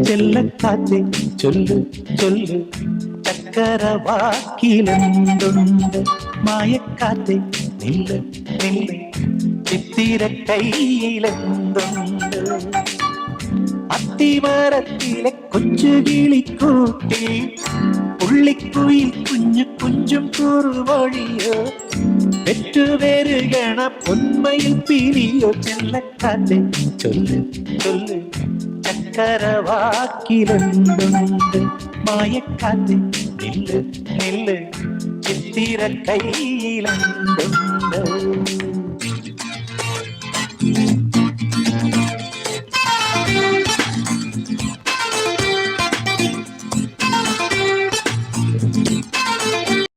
ചെല്ലക്കാറ്റേ ചൊല്ലു ചൊല്ലു ചക്കരവാക്കിലെന്തുണ്ട് മായക്കാറ്റേ നില്ല് നില്ല് ചിത്തിര കയ്യിലെന്തുണ്ട് അത്തിമരത്തിലെ കൊച്ചു കിളിക്കൂട്ടി പുള്ളിക്കുയിൽ കുഞ്ഞു കുഞ്ചും കുറുവഴിയോ പെറ്റുപേരുകണ പൊന്മയിൽ പിരിയോ ചെല്ലക്കാറ്റേ ചൊല്ല് ചൊല്ല് ചക്കരവാക്കിലെന്തുണ്ട് മായക്കാറ്റേ നില്ല് നില്ല് ചിത്തിര കയ്യിലെന്തുണ്ട്